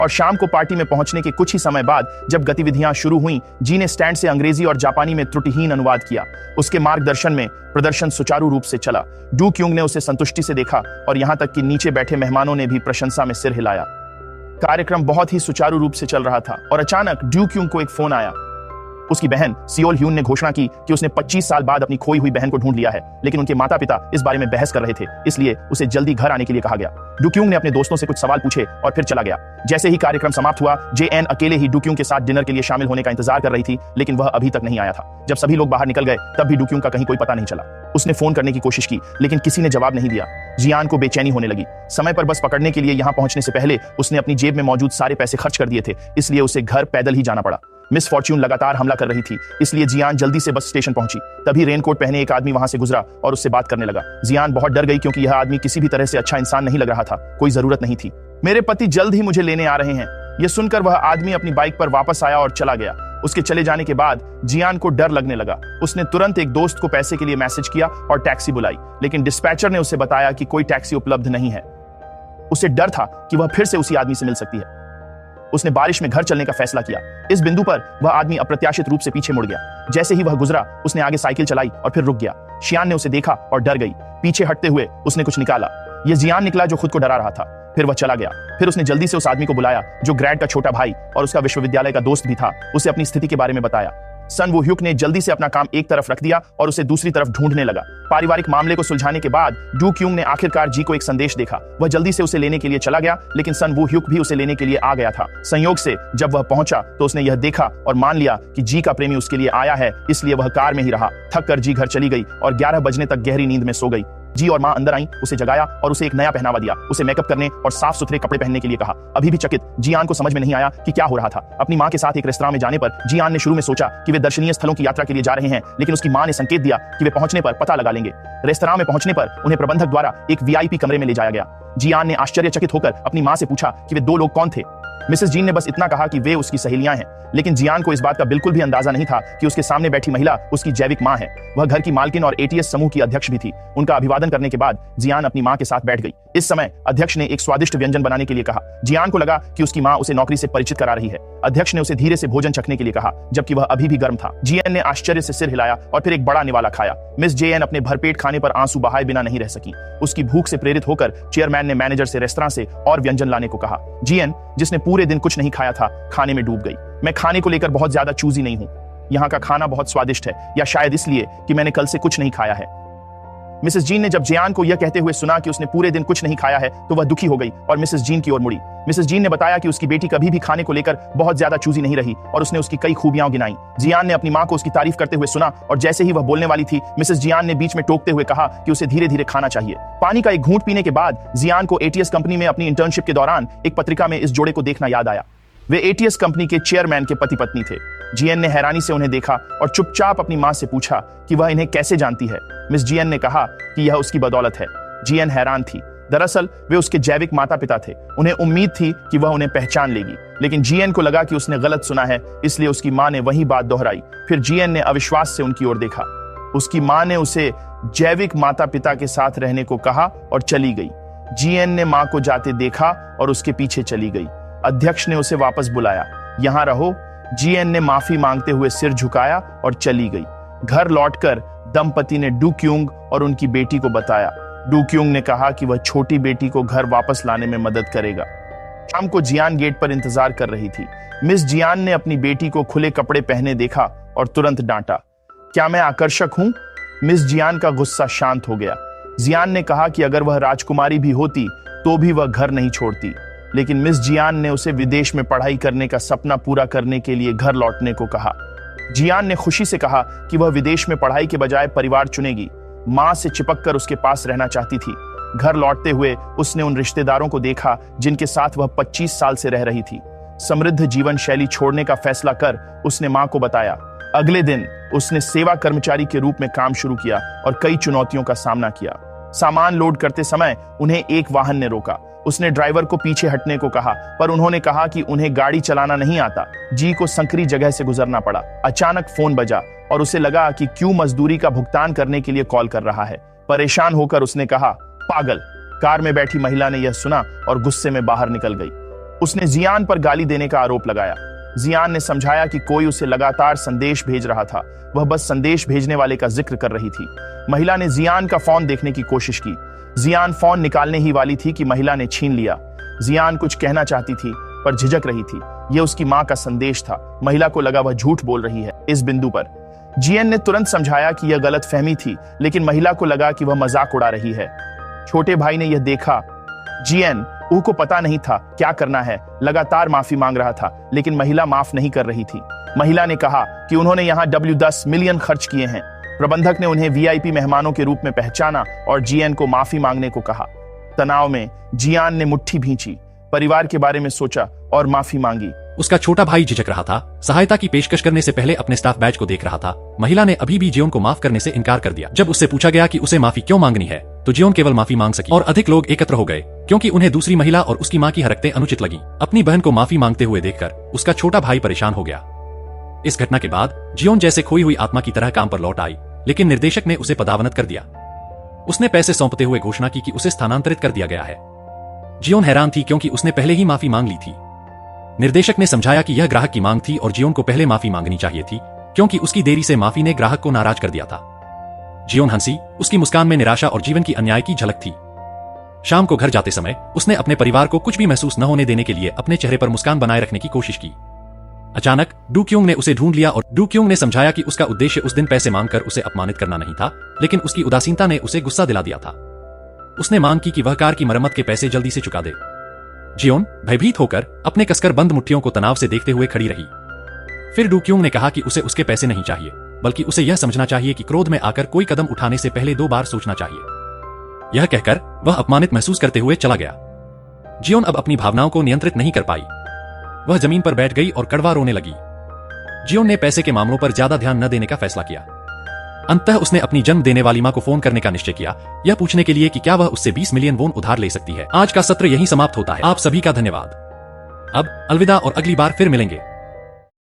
और शाम को पार्टी में पहुंचने के कुछ ही समय बाद जब गतिविधियां शुरू हुई, जी ने स्टैंड से अंग्रेजी और जापानी में त्रुटिहीन अनुवाद किया। उसके मार्गदर्शन में प्रदर्शन सुचारू रूप से चला। डू क्यूंग ने उसे संतुष्टि से देखा और यहां तक कि नीचे बैठे मेहमानों ने भी प्रशंसा में सिर हिलाया। कार्यक्रम बहुत ही सुचारू रूप से चल रहा था और अचानक डू क्यूंग को एक फोन आया। उसकी बहन सियोल ह्यून ने घोषणा की कि उसने 25 साल बाद अपनी खोई हुई बहन को ढूंढ लिया है, लेकिन उनके माता पिता इस बारे में बहस कर रहे थे, इसलिए उसे जल्दी घर आने के लिए कहा गया। डू क्यूंग ने अपने दोस्तों से कुछ सवाल पूछे और फिर चला गया। जैसे ही कार्यक्रम समाप्त हुआ, जेएन अकेले ही डू क्यूंग के साथ डिनर के लिए शामिल होने का इंतजार कर रही थी, लेकिन वह अभी तक नहीं आया था। जब सभी लोग बाहर निकल गए तब भी डू क्यूंग का कहीं कोई पता नहीं चला। उसने फोन करने की कोशिश की, लेकिन किसी ने जवाब नहीं दिया। जियान को बेचैनी होने लगी। समय पर बस पकड़ने के लिए यहां पहुंचने से पहले उसने अपनी जेब में मौजूद सारे पैसे खर्च कर दिए थे, इसलिए उसे घर पैदल ही जाना पड़ा। मिस फॉर्च्यून लगातार हमला कर रही थी, इसलिए जियान जल्दी से बस स्टेशन पहुंची। तभी रेनकोट पहने एक आदमी वहां से गुजरा और उससे बात करने लगा। जियान बहुत डर गई क्योंकि यह आदमी किसी भी तरह से अच्छा इंसान नहीं लग रहा था। कोई जरूरत नहीं थी। मेरे पति जल्द ही मुझे लेने आ रहे हैं। यह सुनकर वह आदमी अपनी बाइक पर वापस आया और चला गया। उसके चले जाने के बाद जियान को डर लगने लगा। उसने तुरंत एक दोस्त को पैसे के लिए मैसेज किया और टैक्सी बुलाई, लेकिन डिस्पैचर ने उसे बताया कि कोई टैक्सी उपलब्ध नहीं है। उसे डर था कि वह फिर से उसी आदमी से मिल सकती है। उसने बारिश में घर चलने का फैसला किया। इस बिंदु पर वह आदमी अप्रत्याशित रूप से पीछे मुड़ गया। जैसे ही वह गुजरा, उसने आगे साइकिल चलाई और फिर रुक गया। शियान ने उसे देखा और डर गई। पीछे हटते हुए उसने कुछ निकाला। यह जियान निकला जो खुद को डरा रहा था। फिर वह चला गया। फिर उसने जल्दी से उस आदमी को बुलाया जो ग्रैड का छोटा भाई और उसका विश्वविद्यालय का दोस्त भी था। उसे अपनी स्थिति के बारे में बताया। सन वो ह्यूक ने जल्दी से अपना काम एक तरफ रख दिया और उसे दूसरी तरफ ढूंढने लगा। पारिवारिक मामले को सुलझाने के बाद डू क्यूंग ने आखिरकार जी को एक संदेश देखा। वह जल्दी से उसे लेने के लिए चला गया, लेकिन सन वो ह्यूक भी उसे लेने के लिए आ गया था। संयोग से जब वह पहुंचा तो उसने यह देखा और मान लिया कि जी का प्रेमी उसके लिए आया है, इसलिए वह कार में ही रहा। थक कर जी घर चली गई और 11 बजने तक गहरी नींद में सो गई। जी और मां अंदर आई, उसे जगाया और उसे एक नया पहनावा दिया। उसे मेकअप करने और साफ सुथरे कपड़े पहनने के लिए कहा। अभी भी चकित जियान को समझ में नहीं आया कि क्या हो रहा था। अपनी मां के साथ एक रेस्तरां में जाने पर जियान ने शुरू में सोचा कि वे दर्शनीय स्थलों की यात्रा के लिए जा रहे हैं, लेकिन उसकी मां ने संकेत दिया कि वे पहुंचने पर पता लगा लेंगे। रेस्तरां में पहुंचने पर उन्हें प्रबंधक द्वारा एक वीआईपी कमरे में ले जाया गया। जियान ने आश्चर्यचकित होकर अपनी मां से पूछा कि वे 2 लोग कौन थे। मिसेस जीन ने बस इतना कहा कि वे उसकी सहेलियां हैं, लेकिन जियान को इस बात का बिल्कुल भी अंदाजा नहीं था कि उसके सामने बैठी महिला उसकी जैविक मां है। वह घर की मालकिन और एटीएस समूह की अध्यक्ष भी थी। उनका अभिवादन करने के बाद जियान अपनी मां के साथ बैठ गई। इस समय अध्यक्ष ने एक स्वादिष्ट व्यंजन बनाने के लिए कहा। जियान को लगा कि उसकी मां उसे नौकरी से परिचित करा रही है। अध्यक्ष ने उसे धीरे से भोजन चखने के लिए कहा, जबकि वह अभी भी गर्म था। जियान ने आश्चर्य से सिर हिलाया और फिर एक बड़ा निवाला खाया। मिस जेएन अपने भरपेट खाने पर आंसू बहाए बिना नहीं रह सकी। उसकी भूख से प्रेरित होकर चेयरमैन ने मैनेजर से रेस्तरां से और व्यंजन लाने को कहा। जियान, जिसने पूरे दिन कुछ नहीं खाया था, खाने में डूब गई। मैं खाने को लेकर बहुत ज्यादा चूजी नहीं हूं। यहाँ का खाना बहुत स्वादिष्ट है, या शायद इसलिए कि मैंने कल से कुछ नहीं खाया है। मिसेस जीन ने जब जियान को यह कहते हुए सुना कि उसने पूरे दिन कुछ नहीं खाया है तो वह दुखी हो गई और मिसेस जीन की ओर मुड़ी। मिसेस जीन ने बताया कि उसकी बेटी कभी भी खाने को लेकर बहुत ज्यादा चूजी नहीं रही और उसने उसकी कई खूबियां गिनाई। जियान ने अपनी मां को उसकी तारीफ करते हुए सुना और जैसे ही वह बोलने वाली थी, मिसेस जियान ने बीच में टोकते हुए कहा कि उसे धीरे धीरे खाना चाहिए। पानी का एक घूंट पीने के बाद जियान को एटीएस कंपनी में अपनी इंटर्नशिप के दौरान एक पत्रिका में इस जोड़े को देखना याद आया। वे एटीएस कंपनी के चेयरमैन के पति पत्नी थे। जीएन ने हैरानी से उन्हें देखा और चुपचाप अपनी मां से पूछा कि वह इन्हें कैसे जानती है। मिस जीएन ने कहा कि यह उसकी बदौलत है। जीएन हैरान थी। दरअसल वे उसके जैविक माता पिता थे। उन्हें उम्मीद थी कि वह उन्हें पहचान लेगी, लेकिन जीएन को लगा कि उसने गलत सुना है, इसलिए उसकी मां ने वही बात दोहराई। फिर जीएन ने अविश्वास से उनकी ओर देखा। उसकी मां ने उसे जैविक माता पिता के साथ रहने को कहा और चली गई। जीएन ने मां को जाते देखा और उसके पीछे चली गई। अध्यक्ष ने उसे वापस बुलाया। यहां रहो। जीएन ने माफी मांगते हुए सिर झुकाया और चली गई। घर लौटकर दंपति ने डू क्यूंग और उनकी बेटी को बताया। डू क्यूंग ने कहा कि वह छोटी बेटी को घर वापस लाने में मदद करेगा। शाम को जियान गेट पर इंतजार कर रही थी। मिस जियान ने अपनी बेटी को खुले कपड़े पहने देखा और तुरंत डांटा। क्या मैं आकर्षक हूं? मिस जियान का गुस्सा शांत हो गया। जियान ने कहा कि अगर वह राजकुमारी भी होती तो भी वह घर नहीं छोड़ती, लेकिन मिस जियान ने उसे विदेश में पढ़ाई करने का सपना पूरा करने के लिए घर लौटने को कहा। जियान ने खुशी से कहा कि वह विदेश में पढ़ाई के बजाय परिवार चुनेगी। मां से चिपककर उसके पास रहना चाहती थी। घर लौटते हुए उसने उन रिश्तेदारों को देखा जिनके साथ वह 25 साल से रह रही थी। समृद्ध जीवन शैली छोड़ने का फैसला कर उसने मां को बताया। अगले दिन उसने सेवा कर्मचारी के रूप में काम शुरू किया और कई चुनौतियों का सामना किया। सामान लोड करते समय उन्हें एक वाहन ने रोका। उसने ड्राइवर को पीछे हटने को कहा, पर उन्होंने कहा कि उन्हें गाड़ी चलाना नहीं आता। जी को संकरी जगह से गुजरना पड़ा। अचानक फोन बजा और उसे लगा कि क्यों मजदूरी का भुगतान करने के लिए कॉल कर रहा है। परेशान होकर उसने कहा, पागल। कार में बैठी महिला ने यह सुना और गुस्से में बाहर निकल गई। उसने जियान पर गाली देने का आरोप लगाया। जियान ने समझाया कि कोई उसे लगातार संदेश भेज रहा था, वह बस संदेश भेजने वाले का जिक्र कर रही थी। महिला ने जियान का फोन देखने की कोशिश की। जियान फोन निकालने ही वाली थी कि महिला ने छीन लिया। जियान कुछ कहना चाहती थी पर झिझक रही थी। यह उसकी मां का संदेश था। महिला को लगा वह झूठ बोल रही है। इस बिंदु पर जियन ने तुरंत समझाया कि यह गलत फहमी थी, लेकिन महिला को लगा कि वह मजाक उड़ा रही है। छोटे भाई ने यह देखा। जियन को पता नहीं था क्या करना है, लगातार माफी मांग रहा था, लेकिन महिला माफ नहीं कर रही थी। महिला ने कहा कि उन्होंने यहाँ $10 मिलियन खर्च किए हैं। प्रबंधक ने उन्हें वीआईपी मेहमानों के रूप में पहचाना और जियन को माफी मांगने को कहा। तनाव में जियान ने मुट्ठी भींची, परिवार के बारे में सोचा और माफी मांगी। उसका छोटा भाई झिझक रहा था, सहायता की पेशकश करने से पहले अपने स्टाफ बैच को देख रहा था। महिला ने अभी भी जियोन को माफ करने से इनकार कर दिया। जब उससे पूछा गया कि उसे माफी क्यों मांगनी है, तो जियोन केवल माफी मांग सकी और अधिक लोग एकत्र हो गए क्योंकि उन्हें दूसरी महिला और उसकी मां की हरकतें अनुचित लगी। अपनी बहन को माफी मांगते हुए देखकर उसका छोटा भाई परेशान हो गया। इस घटना के बाद जियोन जैसे खोई हुई आत्मा की तरह काम पर लौट आई, लेकिन निर्देशक ने उसे पदावनत कर दिया। उसने पैसे सौंपते हुए घोषणा की कि उसे स्थानांतरित कर दिया गया है। जियोन हैरान थी क्योंकि उसने पहले ही माफी मांग ली थी। निर्देशक ने समझाया कि यह ग्राहक की मांग थी और जियोन को पहले माफी मांगनी चाहिए थी क्योंकि उसकी देरी से माफी ने ग्राहक को नाराज कर दिया था। जियोन हंसी, उसकी मुस्कान में निराशा और जीवन की अन्याय की झलक थी। शाम को घर जाते समय उसने अपने परिवार को कुछ भी महसूस न होने देने के लिए अपने चेहरे पर मुस्कान बनाए रखने की कोशिश की। अचानक डू क्योंग ने उसे ढूंढ लिया और डू क्योंग ने समझाया कि उसका उद्देश्य उस दिन पैसे मांगकर उसे अपमानित करना नहीं था, लेकिन उसकी उदासीनता ने उसे गुस्सा दिला दिया था। उसने मांग की कि वह कार की मरम्मत के पैसे जल्दी से चुका दे। जियोन भयभीत होकर अपने कसकर बंद मुट्ठियों को तनाव से देखते हुए खड़ी रही। फिर डू क्योंग ने कहा कि उसे उसके पैसे नहीं चाहिए, बल्कि उसे यह समझना चाहिए कि क्रोध में आकर कोई कदम उठाने से पहले 2 बार सोचना चाहिए। यह कहकर वह अपमानित महसूस करते हुए चला गया। जियोन अब अपनी भावनाओं को नियंत्रित नहीं कर पाई। वह जमीन पर बैठ गई और कड़वा रोने लगी। जियोन ने पैसे के मामलों पर ज्यादा ध्यान न देने का फैसला किया। अंततः उसने अपनी जन्म देने वाली मां को फोन करने का निश्चय किया, यह पूछने के लिए कि क्या वह उससे 20 मिलियन वोन उधार ले सकती है। आज का सत्र यहीं समाप्त होता है। आप सभी का धन्यवाद। अब अलविदा और अगली बार फिर मिलेंगे।